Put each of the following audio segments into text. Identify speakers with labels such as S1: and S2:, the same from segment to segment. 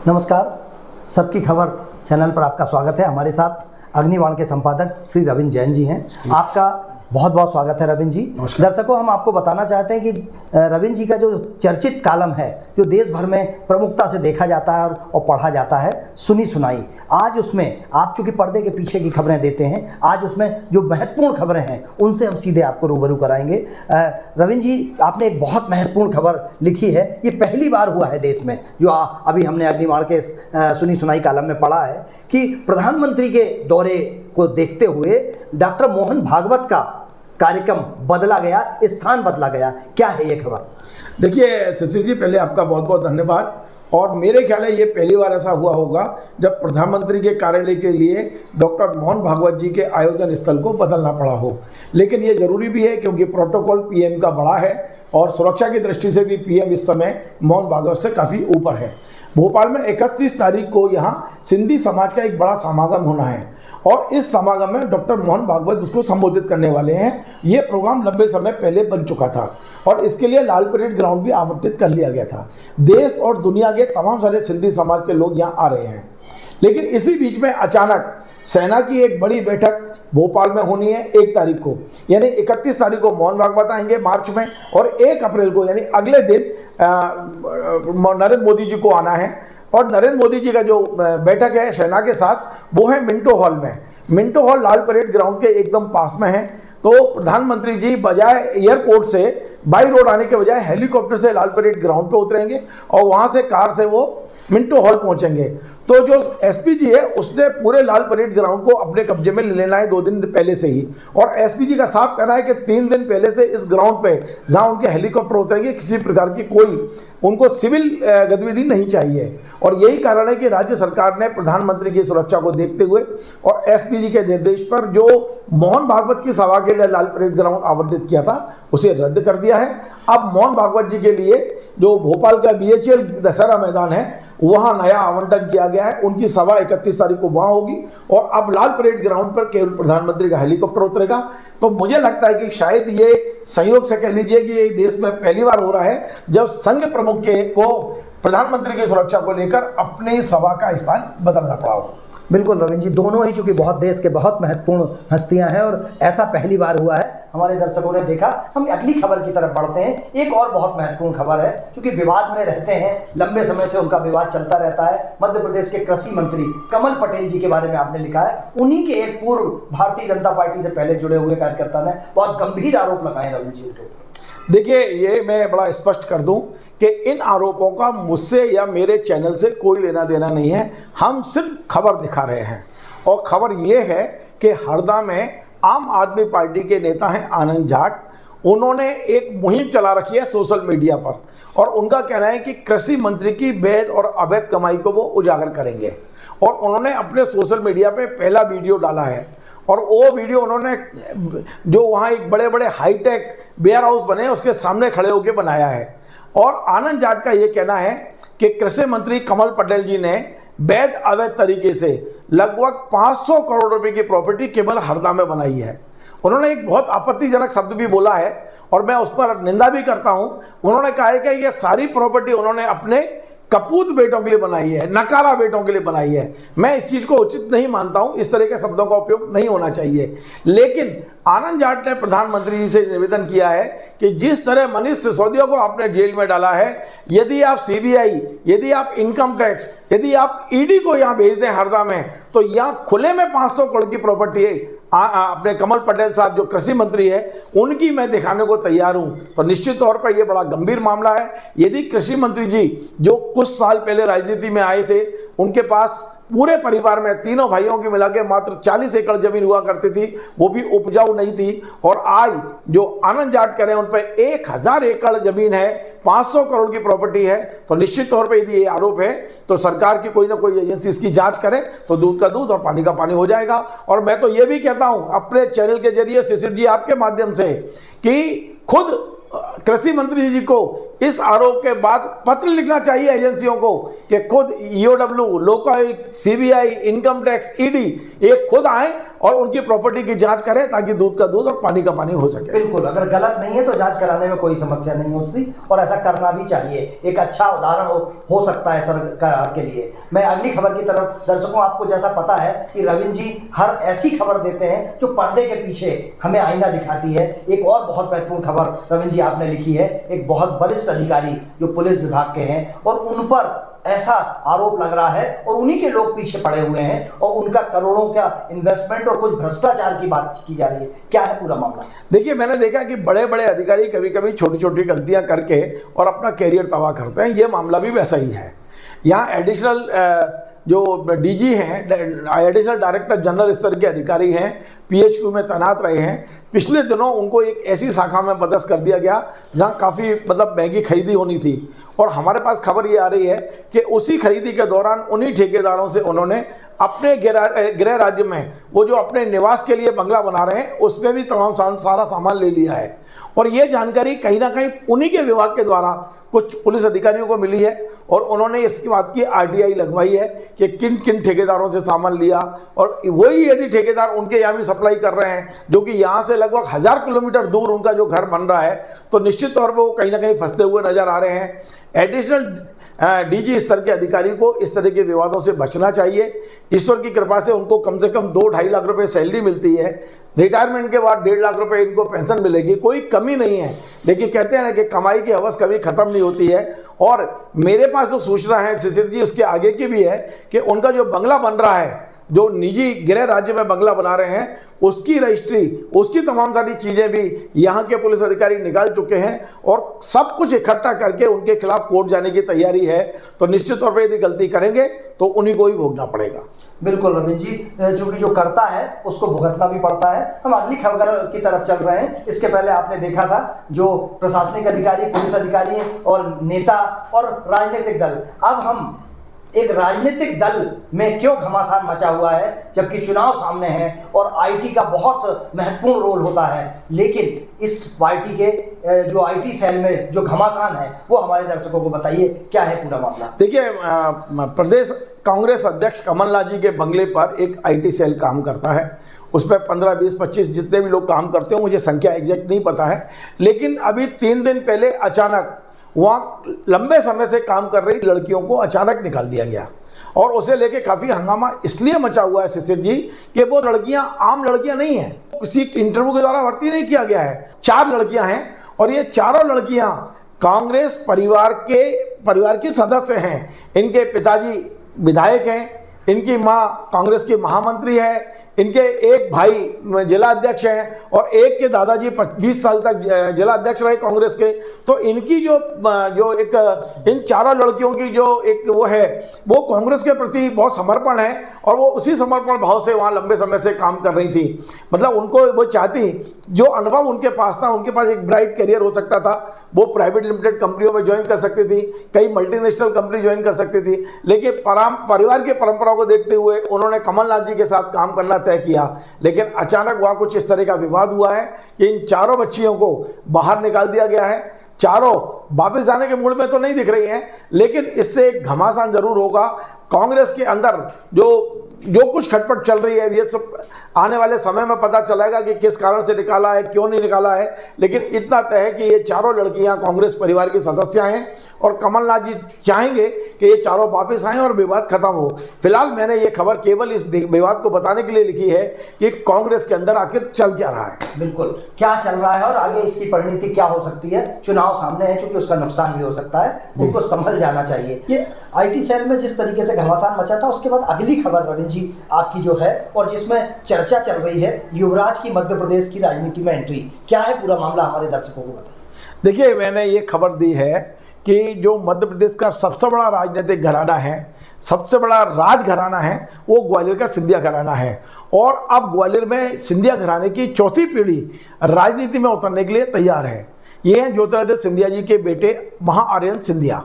S1: नमस्कार, सबकी खबर चैनल पर आपका स्वागत है। हमारे साथ अग्निवाण के संपादक श्री रविंद्र जैन जी हैं। आपका बहुत बहुत स्वागत है रविंद्र जी। दर्शकों, हम आपको बताना चाहते हैं कि रविंद्र जी का जो चर्चित कालम है, जो देश भर में प्रमुखता से देखा जाता है और पढ़ा जाता है, सुनी सुनाई, आज उसमें आप चूँकि पर्दे के पीछे की खबरें देते हैं, आज उसमें जो महत्वपूर्ण खबरें हैं उनसे हम सीधे आपको रूबरू कराएंगे। रविंद्र जी, आपने एक बहुत महत्वपूर्ण खबर लिखी है। ये पहली बार हुआ है देश में, जो अभी हमने अग्निवाण के सुनी सुनाई कालम में पढ़ा है कि प्रधानमंत्री के दौरे को देखते हुए डॉक्टर मोहन भागवत का कार्यक्रम बदला गया, स्थान बदला गया। क्या है ये खबर?
S2: देखिए शशि जी, पहले आपका बहुत बहुत धन्यवाद। और मेरे ख्याल है ये पहली बार ऐसा हुआ होगा जब प्रधानमंत्री के कार्यालय के लिए डॉक्टर मोहन भागवत जी के आयोजन स्थल को बदलना पड़ा हो। लेकिन ये जरूरी भी है क्योंकि प्रोटोकॉल पीएम का बड़ा है और सुरक्षा की दृष्टि से भी पीएम इस समय मोहन भागवत से काफ़ी ऊपर है। भोपाल में 31 तारीख को यहाँ सिंधी समाज का एक बड़ा समागम होना है और इस समागम में डॉक्टर मोहन भागवत उसको संबोधित करने वाले हैं। ये प्रोग्राम लंबे समय पहले बन चुका था और इसके लिए लाल परेड ग्राउंड भी आमंत्रित कर लिया गया था। देश और दुनिया के तमाम सारे सिंधी समाज के लोग यहाँ आ रहे हैं। लेकिन इसी बीच में अचानक सेना की एक बड़ी बैठक भोपाल में होनी है 1 तारीख को, यानी 31 तारीख को मोहन भागवत आएंगे मार्च में और 1 अप्रैल को यानी अगले दिन नरेंद्र मोदी जी को आना है। और नरेंद्र मोदी जी का जो बैठक है सेना के साथ वो है मिंटो हॉल में। मिंटो हॉल लाल परेड ग्राउंड के एकदम पास में है। तो प्रधानमंत्री जी बजाय एयरपोर्ट से बाई रोड आने के बजाय हेलीकॉप्टर से लाल परेड ग्राउंड पे उतरेंगे और वहाँ से कार से वो मिंटो हॉल पहुँचेंगे। तो जो एसपी जी है उसने पूरे लाल परेड ग्राउंड को अपने कब्जे में ले लेना है 2 दिन पहले से ही। और एसपी जी का साफ कहना है कि 3 दिन पहले से इस ग्राउंड पे जहां उनके हेलीकॉप्टर उतरेंगे किसी प्रकार की कोई उनको सिविल गतिविधि नहीं चाहिए। और यही कारण है कि राज्य सरकार ने प्रधानमंत्री की सुरक्षा को देखते हुए और एसपी जी के निर्देश पर जो मोहन भागवत की सभा के लिए लाल परेड ग्राउंड आवंटित किया था उसे रद्द कर दिया है। अब मोहन भागवत जी के लिए जो भोपाल का बीएचएल दशहरा मैदान है वहाँ नया आवंटन किया गया है। उनकी सभा 31 तारीख को वहाँ होगी और अब लाल परेड ग्राउंड पर केवल प्रधानमंत्री का हेलीकॉप्टर उतरेगा। तो मुझे लगता है कि शायद ये संयोग से कह लीजिए कि ये देश में पहली बार हो रहा है जब संघ प्रमुख को प्रधानमंत्री की सुरक्षा को लेकर अपनी सभा का स्थान बदलना पड़ा हो।
S1: बिल्कुल रविंद्र जी, दोनों ही चूँकि बहुत देश के बहुत महत्वपूर्ण हस्तियां हैं और ऐसा पहली बार हुआ है, हमारे दर्शकों ने देखा। हम अगली खबर की तरफ बढ़ते हैं। एक और बहुत महत्वपूर्ण खबर है, क्योंकि विवाद में रहते हैं, लंबे समय से उनका विवाद चलता रहता है। मध्य प्रदेश के कृषि मंत्री कमल पटेल जी के बारे में आपने लिखा है। उन्हीं के एक पूर्व भारतीय जनता पार्टी से पहले जुड़े हुए कार्यकर्ता ने बहुत गंभीर आरोप लगाए रविंद्र जी के ऊपर।
S2: देखिए, ये मैं बड़ा स्पष्ट कर दूं कि इन आरोपों का मुझसे या मेरे चैनल से कोई लेना देना नहीं है। हम सिर्फ खबर दिखा रहे हैं और खबर ये है कि हरदा में आम आदमी पार्टी के नेता हैं आनंद जाट। उन्होंने एक मुहिम चला रखी है सोशल मीडिया पर और उनका कहना है कि कृषि मंत्री की वैध और अवैध कमाई को वो उजागर करेंगे। और उन्होंने अपने सोशल मीडिया पे पहला वीडियो डाला है और वो वीडियो उन्होंने जो वहाँ एक बड़े बड़े हाईटेक वेयर हाउस बने उसके सामने खड़े होकर बनाया है। और आनंद जाट का ये कहना है कि कृषि मंत्री कमल पटेल जी ने वैध अवैध तरीके से लगभग 500 करोड़ रुपए की प्रॉपर्टी केवल हरदा में बनाई है। उन्होंने एक बहुत आपत्तिजनक शब्द भी बोला है और मैं उस पर निंदा भी करता हूं। उन्होंने कहा है कि ये सारी प्रॉपर्टी उन्होंने अपने कपूत बेटों के लिए बनाई है, नकारा बेटों के लिए बनाई है। मैं इस चीज़ को उचित नहीं मानता हूं, इस तरह के शब्दों का उपयोग नहीं होना चाहिए। लेकिन आनंद जाट ने प्रधानमंत्री जी से निवेदन किया है कि जिस तरह मनीष सिसोदिया को आपने जेल में डाला है, यदि आप सीबीआई, यदि आप इनकम टैक्स, यदि आप ईडी को यहाँ भेज दें हरदा में, तो यहाँ खुले में 500 करोड़ की प्रॉपर्टी है अपने कमल पटेल साहब जो कृषि मंत्री है उनकी मैं दिखाने को तैयार हूं। तो निश्चित तौर पर यह बड़ा गंभीर मामला है। यदि कृषि मंत्री जी जो कुछ साल पहले राजनीति में आए थे, उनके पास पूरे परिवार में तीनों भाइयों की मिला के मात्र 40 एकड़ जमीन हुआ करती थी, वो भी उपजाऊ नहीं थी, और आज जो आनंद जाट करें उन पर 1000 एकड़ जमीन है, 500 करोड़ की प्रॉपर्टी है, तो निश्चित तौर पे यदि ये आरोप है तो सरकार की कोई ना कोई एजेंसी इसकी जांच करे तो दूध का दूध और पानी का पानी हो जाएगा। और मैं तो ये भी कहता हूं अपने चैनल के जरिए शिशिर जी आपके माध्यम से कि खुद कृषि मंत्री जी को इस आरोप के बाद पत्र लिखना चाहिए एजेंसियों को कि खुद EOW, Lokayukta, CBI, income tax, ED ये खुद आए और उनकी प्रॉपर्टी की जांच करें ताकि दूध का दूध और पानी का पानी हो सके।
S1: बिल्कुल, अगर गलत नहीं है तो जांच कराने में कोई समस्या नहीं होती और ऐसा करना भी चाहिए। एक अच्छा उदाहरण हो सकता है सरकार के लिए। मैं अगली खबर की तरफ, दर्शकों आपको जैसा पता है कि रविंद्र जी हर ऐसी खबर देते हैं जो पर्दे के पीछे हमें आईना दिखाती है। एक और बहुत महत्वपूर्ण खबर रविंद्र जी आपने लिखी है, एक बहुत वरिष्ठ अधिकारी जो पुलिस विभाग के हैं और उन पर ऐसा आरोप लग रहा है और उन्हीं के लोग पीछे पड़े हुए हैं और उनका करोड़ों का इन्वेस्टमेंट और कुछ भ्रष्टाचार की बात की जा रही है। क्या है पूरा मामला?
S2: देखिए, मैंने देखा कि बड़े बड़े अधिकारी कभी कभी छोटी छोटी गलतियां करके और अपना कैरियर तबाह करते हैं। ये मामला भी वैसा ही है। यहाँ एडिशनल जो डीजी हैं, एडिशनल डायरेक्टर जनरल स्तर के अधिकारी हैं, पीएचक्यू में तैनात रहे हैं। पिछले दिनों उनको एक ऐसी शाखा में पदस्थ कर दिया गया जहां काफ़ी महंगी खरीदी होनी थी और हमारे पास खबर ये आ रही है कि उसी खरीदी के दौरान उन्हीं ठेकेदारों से उन्होंने अपने गृह राज्य में वो जो अपने निवास के लिए बंगला बना रहे हैं उसमें भी तमाम सारा सामान ले लिया है। और ये जानकारी कहीं ना कहीं उन्हीं के विभाग के द्वारा कुछ पुलिस अधिकारियों को मिली है और उन्होंने इसकी बात की आरटीआई लगवाई है कि किन किन ठेकेदारों से सामान लिया और वही यदि ठेकेदार उनके यहाँ भी सप्लाई कर रहे हैं जो कि यहाँ से लगभग 1000 किलोमीटर दूर उनका जो घर बन रहा है, तो निश्चित तौर पर वो कहीं ना कहीं फंसते हुए नजर आ रहे हैं। एडिशनल डीजी स्तर के अधिकारी को इस तरह के विवादों से बचना चाहिए। ईश्वर की कृपा से उनको कम से कम 2-2.5 लाख रुपए सैलरी मिलती है। रिटायरमेंट के बाद 1.5 लाख रुपए इनको पेंशन मिलेगी, कोई कमी नहीं है। लेकिन कहते हैं ना कि कमाई की हवस कभी खत्म नहीं होती है। और मेरे पास जो सूचना है शिशिर जी, उसके आगे की भी है कि उनका जो बंगला बन रहा है, जो निजी गृह राज्य में बंगला बना रहे हैं, उसकी रजिस्ट्री, उसकी तमाम सारी चीज़ें भी यहाँ के पुलिस अधिकारी निकाल चुके हैं और सब कुछ इकट्ठा करके उनके खिलाफ कोर्ट जाने की तैयारी है। तो निश्चित तौर पर यदि गलती करेंगे तो उन्हीं को ही भोगना पड़ेगा।
S1: बिल्कुल रविंद्र जी, चूंकि जो करता है उसको भुगतना भी पड़ता है। हम अगली खबर की तरफ चल रहे हैं। इसके पहले आपने देखा था जो प्रशासनिक अधिकारी, पुलिस अधिकारी और नेता और राजनीतिक दल। अब हम एक राजनीतिक दल में क्यों घमासान मचा हुआ है जबकि चुनाव सामने है और आईटी का बहुत महत्वपूर्ण रोल होता है, लेकिन इस पार्टी के जो आईटी सेल में जो घमासान है वो हमारे दर्शकों को बताइए, क्या है पूरा मामला?
S2: देखिए, प्रदेश कांग्रेस अध्यक्ष कमलनाथ जी के बंगले पर एक आईटी सेल काम करता है। उस पर 15, 20, 25 जितने भी लोग काम करते हो, मुझे संख्या एग्जैक्ट नहीं पता है, लेकिन अभी 3 दिन पहले अचानक वहाँ लंबे समय से काम कर रही लड़कियों को अचानक निकाल दिया गया और उसे लेके काफ़ी हंगामा इसलिए मचा हुआ है शिशिर जी कि वो लड़कियां आम लड़कियां नहीं हैं, किसी इंटरव्यू के द्वारा भर्ती नहीं किया गया है। 4 लड़कियां हैं और ये चारों लड़कियां कांग्रेस परिवार के सदस्य हैं। इनके पिताजी विधायक हैं, इनकी माँ कांग्रेस की महामंत्री है, इनके एक भाई जिला अध्यक्ष हैं और एक के दादाजी 20 साल तक जिला अध्यक्ष रहे कांग्रेस के। तो इनकी जो एक इन चारों लड़कियों की जो एक वो है, वो कांग्रेस के प्रति बहुत समर्पण है और वो उसी समर्पण भाव से वहाँ लंबे समय से काम कर रही थी। मतलब उनको वो चाहती, जो अनुभव उनके पास था, उनके पास एक ब्राइट करियर हो सकता था, वो प्राइवेट लिमिटेड कंपनियों में ज्वाइन कर सकती थी, कई मल्टीनेशनल कंपनी ज्वाइन कर सकती थी, लेकिन परिवार की परंपरा को देखते हुए उन्होंने कमलनाथ जी के साथ काम करना तय किया। लेकिन अचानक वहाँ कुछ इस तरह का विवाद हुआ है कि इन चारों बच्चियों को बाहर निकाल दिया गया है। चारों वापस आने के मूड में तो नहीं दिख रही हैं, लेकिन इससे एक घमासान जरूर होगा। कांग्रेस के अंदर जो कुछ खटपट चल रही है, ये सब आने वाले समय में पता चलेगा कि किस कारण से निकाला है, क्यों नहीं निकाला है। लेकिन इतना तय है कि ये चारों लड़कियां कांग्रेस परिवार की सदस्य हैं और कमलनाथ जी चाहेंगे कि ये चारों वापस आएं और विवाद खत्म हो। फिलहाल मैंने ये खबर केवल इस विवाद को बताने के लिए लिखी है कि कांग्रेस के अंदर आखिर चल क्या रहा है।
S1: बिल्कुल, क्या चल रहा है और आगे इसकी परिणति क्या हो सकती है। चुनाव सामने है, चूंकि उसका नुकसान भी हो सकता है, उनको संभल जाना चाहिए। ये आईटी सेल में जिस तरीके से घमासान मचा था, उसके बाद अगली खबर रविंद्र जी आपकी जो है और जिसमें चर्चा चल रही है, युवराज की मध्य प्रदेश की राजनीति में एंट्री। क्या है पूरा मामला, हमारे दर्शकों को बताइए।
S2: देखिए, मैंने ये खबर दी है कि जो मध्य प्रदेश का सबसे बड़ा राजनीतिक घराना है, सबसे बड़ा राज घराना है, वो ग्वालियर का सिंधिया घराना है। और अब ग्वालियर में सिंधिया घराने की चौथी पीढ़ी राजनीति में उतरने के लिए तैयार है। ये हैं ज्योतिरादित्य सिंधिया जी के बेटे महाआर्यन सिंधिया।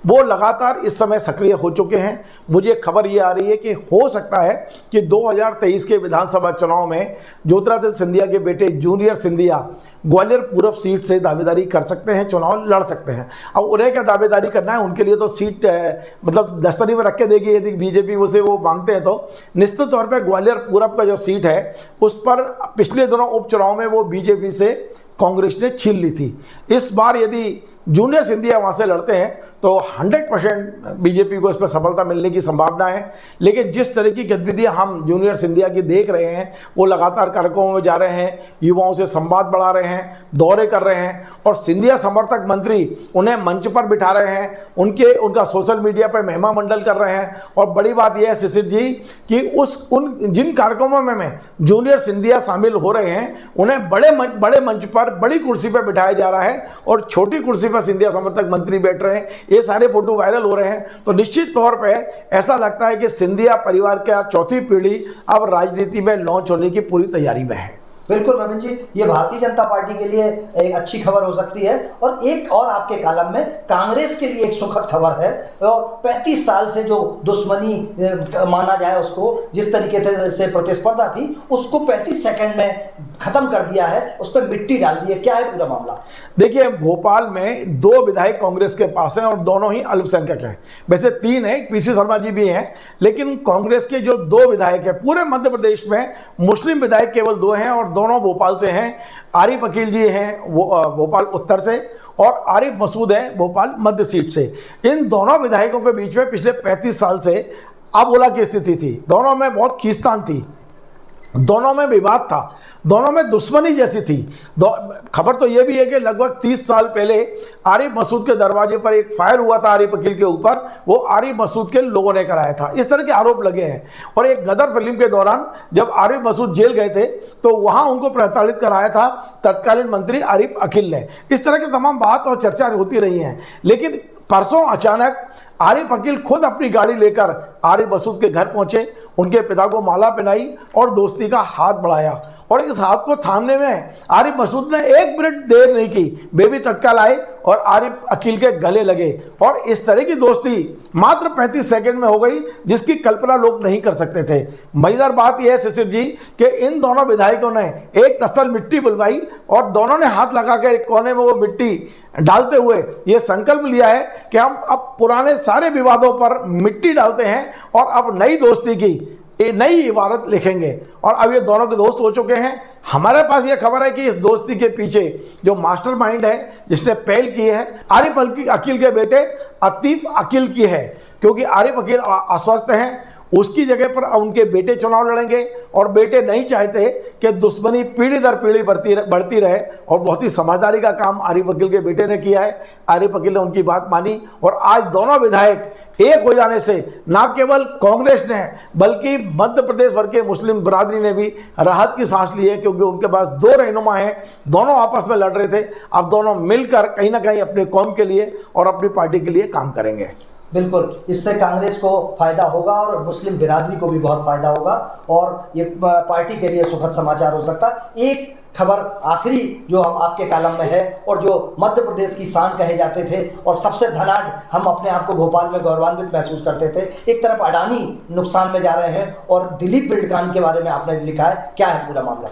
S2: वो लगातार इस समय सक्रिय हो चुके हैं। मुझे खबर ये आ रही है कि हो सकता है कि 2023 के विधानसभा चुनाव में ज्योतिरादित्य सिंधिया के बेटे जूनियर सिंधिया ग्वालियर पूर्व सीट से दावेदारी कर सकते हैं, चुनाव लड़ सकते हैं। अब उन्हें क्या दावेदारी करना है, उनके लिए तो सीट मतलब दस्तरी में रख के देगी यदि बीजेपी उसे वो मांगते हैं तो। निश्चित तौर पर ग्वालियर पूरब का जो सीट है उस पर पिछले दिनों उपचुनाव में वो बीजेपी से कांग्रेस ने छीन ली थी। इस बार यदि जूनियर सिंधिया वहाँ से लड़ते हैं तो 100% बीजेपी को इस पर सफलता मिलने की संभावना है। लेकिन जिस तरह की गतिविधियां हम जूनियर सिंधिया की देख रहे हैं, वो लगातार कार्यक्रमों में जा रहे हैं, युवाओं से संवाद बढ़ा रहे हैं, दौरे कर रहे हैं और सिंधिया समर्थक मंत्री उन्हें मंच पर बिठा रहे हैं, उनका सोशल मीडिया पर महिमा मंडल कर रहे हैं। और बड़ी बात यह है शिशिर जी कि जिन कार्यक्रमों में जूनियर सिंधिया शामिल हो रहे हैं उन्हें बड़े मंच पर बड़ी कुर्सी पर बिठाया जा रहा है और छोटी कुर्सी पर सिंधिया समर्थक मंत्री बैठ रहे हैं। ये सारे फोटो वायरल हो रहे हैं। तो निश्चित तौर पे ऐसा लगता है कि सिंधिया परिवार का चौथी पीढ़ी अब राजनीति में लॉन्च होने की पूरी तैयारी में है।
S1: बिल्कुल रविंद्र जी, ये भारतीय जनता पार्टी के लिए एक अच्छी खबर हो सकती है। और एक और आपके कालम में कांग्रेस के लिए एक सुखद खबर है। और 35 साल से जो दुश्मनी माना जाए उसको, जिस तरीके से प्रतिस्पर्धा थी उसको 35 सेकंड में खत्म कर दिया है, उस पर मिट्टी डाल दी है। क्या है पूरा मामला?
S2: देखिए, भोपाल में 2 विधायक कांग्रेस के पास हैं और दोनों ही अल्पसंख्यक हैं। वैसे 3 हैं, पीसी शर्मा जी भी हैं, लेकिन कांग्रेस के जो 2 विधायक हैं, पूरे मध्य प्रदेश में मुस्लिम विधायक केवल 2 हैं और दोनों भोपाल से हैं। आरिफ अकील जी हैं वो भोपाल उत्तर से और आरिफ मसूद है भोपाल मध्य सीट से। इन दोनों विधायकों के बीच में पिछले 35 साल से अबोला की स्थिति थी। दोनों में बहुत खींचतान थी, दोनों में विवाद था, दोनों में दुश्मनी जैसी थी। खबर तो यह भी है कि लगभग 30 साल पहले आरिफ मसूद के दरवाजे पर एक फायर हुआ था आरिफ अकील के ऊपर, वो आरिफ मसूद के लोगों ने कराया था। इस तरह के आरोप लगे हैं। और एक गदर फिल्म के दौरान जब आरिफ मसूद जेल गए थे तो वहां उनको प्रताड़ित कराया था तत्कालीन मंत्री आरिफ अकील ने। इस तरह की तमाम बात और चर्चा होती रही हैं। लेकिन परसों अचानक आरिफ अकील खुद अपनी गाड़ी लेकर आरिफ मसूद के घर पहुंचे, उनके पिता को माला पहनाई और दोस्ती का हाथ बढ़ाया। और इस हाथ को थामने में आरिफ मसूद ने 1 मिनट देर नहीं की, बेबी तत्काल आए और आरिफ अकील के गले लगे। और इस तरह की दोस्ती मात्र 35 सेकंड में हो गई, जिसकी कल्पना लोग नहीं कर सकते थे। मजेदार बात यह है शिशिर जी कि इन दोनों विधायकों ने एक तसल मिट्टी बुलवाई और दोनों ने हाथ लगाकर एक कोने में वो मिट्टी डालते हुए ये संकल्प लिया है कि हम अब पुराने सारे विवादों पर मिट्टी डालते हैं और अब नई दोस्ती की नई इबारत लिखेंगे। और अब ये दोनों के दोस्त हो चुके हैं। हमारे पास ये खबर है कि इस दोस्ती के पीछे जो मास्टरमाइंड है, जिसने पहल की है, आरिफ अकील के बेटे अतीफ अकील की है। क्योंकि आरिफ अकील अस्वस्थ हैं, उसकी जगह पर उनके बेटे चुनाव लड़ेंगे और बेटे नहीं चाहते कि दुश्मनी पीढ़ी दर पीढ़ी बढ़ती रहे। और बहुत ही समझदारी का काम आरिफ अकील के बेटे ने किया है। आरिफ अकील ने उनकी बात मानी और आज दोनों विधायक एक हो जाने से न केवल कांग्रेस ने बल्कि मध्य प्रदेश भर के मुस्लिम बरादरी ने भी राहत की सांस ली है, क्योंकि उनके पास 2 रहनुमा हैं, दोनों आपस में लड़ रहे थे। अब दोनों मिलकर कहीं ना कहीं अपने कौम के लिए और अपनी पार्टी के लिए काम करेंगे।
S1: बिल्कुल, इससे कांग्रेस को फायदा होगा और मुस्लिम बिरादरी को भी बहुत फायदा होगा और ये पार्टी के लिए सुखद समाचार हो सकता है। एक खबर आखिरी जो हम आपके कॉलम में है और जो मध्य प्रदेश की शान कहे जाते थे और सबसे धनाढ़ हम अपने आप को भोपाल में गौरवान्वित महसूस करते थे, एक तरफ अडानी नुकसान में जा रहे हैं और दिलीप बिल्डकॉन के बारे में आपने लिखा है। क्या है पूरा मामला?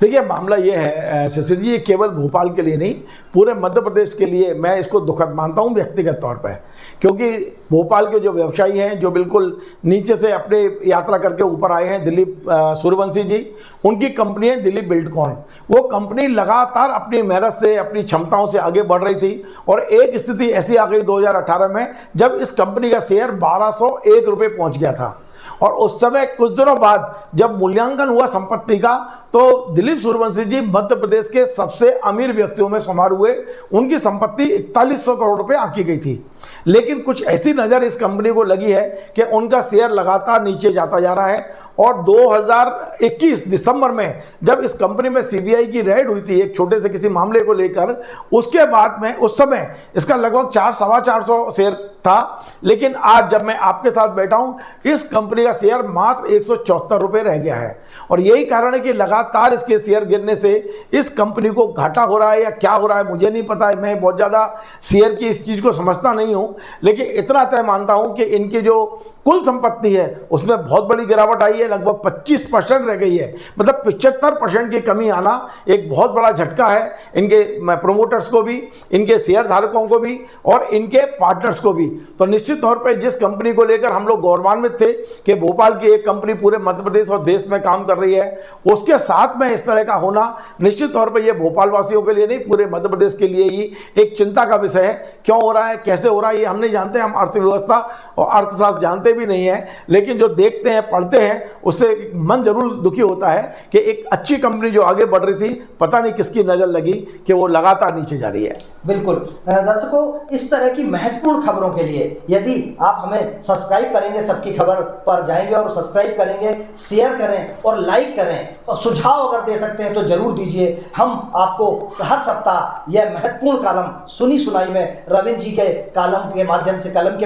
S2: देखिए, मामला ये है शिशिर जी, ये केवल भोपाल के लिए नहीं, पूरे मध्य प्रदेश के लिए मैं इसको दुखद मानता हूँ व्यक्तिगत तौर पर। क्योंकि भोपाल के जो व्यवसायी हैं, जो बिल्कुल नीचे से अपने यात्रा करके ऊपर आए हैं, दिलीप सूर्यवंशी जी, उनकी कंपनी है दिलीप बिल्डकॉन। वो कंपनी लगातार अपनी मेहनत से, अपनी क्षमताओं से आगे बढ़ रही थी और एक स्थिति ऐसी आ गई 2018 में जब इस कंपनी का शेयर 1201 रुपये पहुँच गया था। और उस समय कुछ दिनों बाद जब मूल्यांकन हुआ संपत्ति का, तो दिलीप सूर्यवंशी जी मध्य प्रदेश के सबसे अमीर व्यक्तियों में शुमार हुए। उनकी संपत्ति 4100 करोड़ रुपए आंकी गई थी। लेकिन कुछ ऐसी नज़र इस कंपनी को लगी है कि उनका शेयर लगातार नीचे जाता जा रहा है। और 2021 दिसंबर में जब इस कंपनी में सीबीआई की रेड हुई थी एक छोटे से किसी मामले को लेकर, उसके बाद में उस समय इसका लगभग 400-425 शेयर था। लेकिन आज जब मैं आपके साथ बैठा हूं, इस कंपनी का शेयर मात्र 174 रुपये रह गया है। और यही कारण है कि लगातार इसके शेयर गिरने से इस कंपनी को घाटा हो रहा है या क्या हो रहा है मुझे नहीं पता है। मैं बहुत ज़्यादा शेयर की इस चीज़ को समझता नहीं हूँ, लेकिन इतना तय मानता हूँ कि इनकी जो कुल संपत्ति है उसमें बहुत बड़ी गिरावट आई है, लगभग 25% रह गई है। मतलब 75% की कमी आना एक बहुत बड़ा झटका है इनके प्रोमोटर्स को भी, इनके शेयर धारकों को भी और इनके पार्टनर्स को भी। तो निश्चित तौर पर जिस कंपनी को लेकर हम लोग गौरवान्वित थे कि भोपाल की एक कंपनी पूरे मध्य प्रदेश और देश में काम कर रही है, उसके साथ में इस तरह का होना निश्चित तौर पर यह भोपाल वासियों के लिए नहीं, पूरे मध्य प्रदेश के लिए ही एक चिंता का विषय है। क्यों हो रहा है, कैसे हो रहा है, ये हम नहीं जानते। हम अर्थव्यवस्था और अर्थशास्त्र जानते भी नहीं है, लेकिन जो देखते हैं, पढ़ते हैं, उससे मन जरूर दुखी होता है कि एक अच्छी कंपनी जो आगे बढ़ रही थी, पता नहीं किसकी नजर लगी कि वो लगातार नीचे जा रही है।
S1: बिल्कुल दर्शकों, इस तरह की महत्वपूर्ण खबरों के लिए यदि आप हमें सब्सक्राइब करेंगे, सबकी खबर पर जाएंगे और सब्सक्राइब करेंगे, शेयर करें और लाइक करें, और सुझाव अगर दे सकते हैं तो जरूर दीजिए। हम आपको हर सप्ताह यह महत्वपूर्ण कॉलम सुनी सुनाई में रविंद्र जी के कॉलम के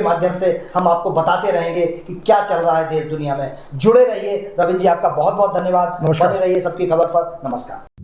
S1: माध्यम से हम आपको बताते रहेंगे कि क्या चल रहा है देश दुनिया में। जुड़े रहिए। रविंद्र जी, आपका बहुत बहुत धन्यवाद। बने रहिए सबकी खबर पर। नमस्कार।